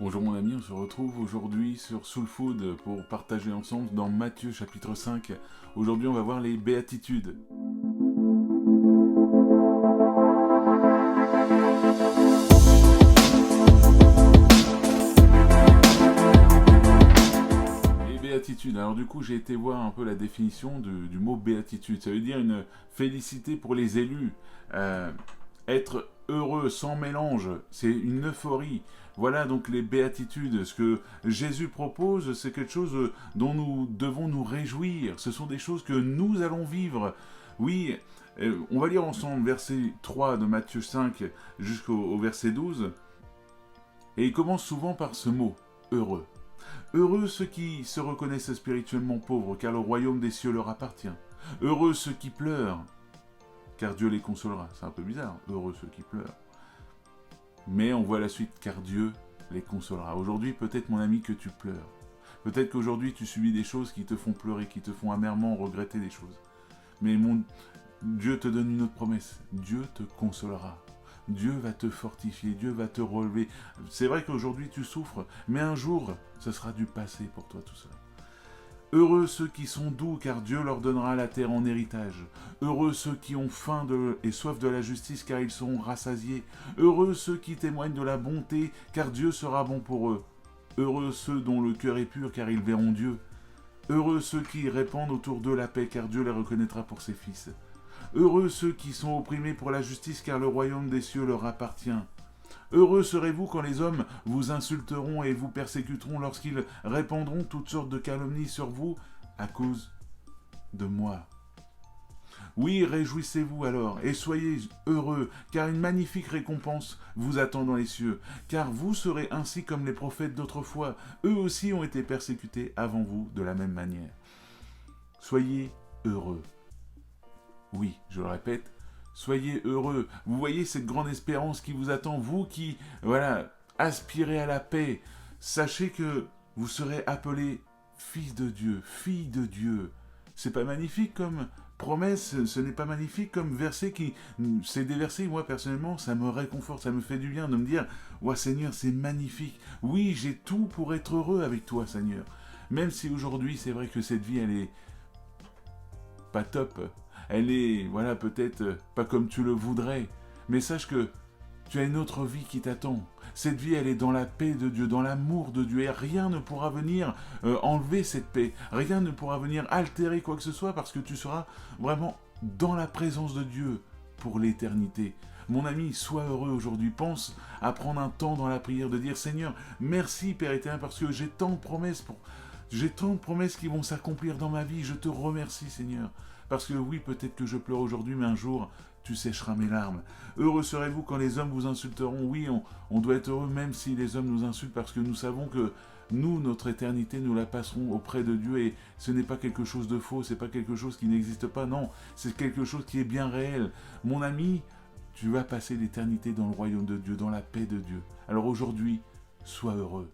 Bonjour mon ami, on se retrouve aujourd'hui sur Soul Food pour partager ensemble dans Matthieu chapitre 5. Aujourd'hui on va voir les béatitudes. Les béatitudes, alors du coup j'ai été voir un peu la définition du mot béatitude. Ça veut dire une félicité pour les élus. Être heureux sans mélange, c'est une euphorie. Voilà donc les béatitudes. Ce que Jésus propose, c'est quelque chose dont nous devons nous réjouir. Ce sont des choses que nous allons vivre. Oui, on va lire ensemble verset 3 de Matthieu 5 jusqu'au verset 12. Et il commence souvent par ce mot, heureux. Heureux ceux qui se reconnaissent spirituellement pauvres, car le royaume des cieux leur appartient. Heureux ceux qui pleurent, car Dieu les consolera. C'est un peu bizarre, heureux ceux qui pleurent. Mais on voit la suite, car Dieu les consolera. Aujourd'hui, peut-être mon ami que tu pleures. Peut-être qu'aujourd'hui tu subis des choses qui te font pleurer, qui te font amèrement regretter des choses. Mais Dieu te donne une autre promesse. Dieu te consolera. Dieu va te fortifier, Dieu va te relever. C'est vrai qu'aujourd'hui tu souffres, mais un jour, ce sera du passé pour toi tout cela. Heureux ceux qui sont doux, car Dieu leur donnera la terre en héritage. Heureux ceux qui ont faim et soif de la justice, car ils seront rassasiés. Heureux ceux qui témoignent de la bonté, car Dieu sera bon pour eux. Heureux ceux dont le cœur est pur, car ils verront Dieu. Heureux ceux qui répandent autour d'eux la paix, car Dieu les reconnaîtra pour ses fils. Heureux ceux qui sont opprimés pour la justice, car le royaume des cieux leur appartient. Heureux serez-vous quand les hommes vous insulteront et vous persécuteront lorsqu'ils répandront toutes sortes de calomnies sur vous à cause de moi. Oui, réjouissez-vous alors et soyez heureux, car une magnifique récompense vous attend dans les cieux. Car vous serez ainsi comme les prophètes d'autrefois. Eux aussi ont été persécutés avant vous de la même manière. Soyez heureux. Oui, je le répète, soyez heureux. Vous voyez cette grande espérance qui vous attend, vous qui, aspirez à la paix. Sachez que vous serez appelés fils de Dieu, fille de Dieu. C'est pas magnifique comme promesse, ce n'est pas magnifique comme verset c'est des versets, moi personnellement, ça me réconforte, ça me fait du bien de me dire, ouais Seigneur, c'est magnifique. Oui, j'ai tout pour être heureux avec toi, Seigneur. Même si aujourd'hui, c'est vrai que cette vie, elle est pas top. Elle est, peut-être pas comme tu le voudrais. Mais sache que tu as une autre vie qui t'attend. Cette vie, elle est dans la paix de Dieu, dans l'amour de Dieu. Et rien ne pourra venir enlever cette paix. Rien ne pourra venir altérer quoi que ce soit parce que tu seras vraiment dans la présence de Dieu pour l'éternité. Mon ami, sois heureux aujourd'hui. Pense à prendre un temps dans la prière de dire Seigneur, merci Père éternel parce que j'ai tant de promesses J'ai tant de promesses qui vont s'accomplir dans ma vie. Je te remercie, Seigneur. Parce que oui, peut-être que je pleure aujourd'hui, mais un jour, tu sécheras mes larmes. Heureux serez-vous quand les hommes vous insulteront. Oui, on doit être heureux même si les hommes nous insultent, parce que nous savons que nous, notre éternité, nous la passerons auprès de Dieu. Et ce n'est pas quelque chose de faux, c'est pas quelque chose qui n'existe pas. Non, c'est quelque chose qui est bien réel. Mon ami, tu vas passer l'éternité dans le royaume de Dieu, dans la paix de Dieu. Alors aujourd'hui, sois heureux.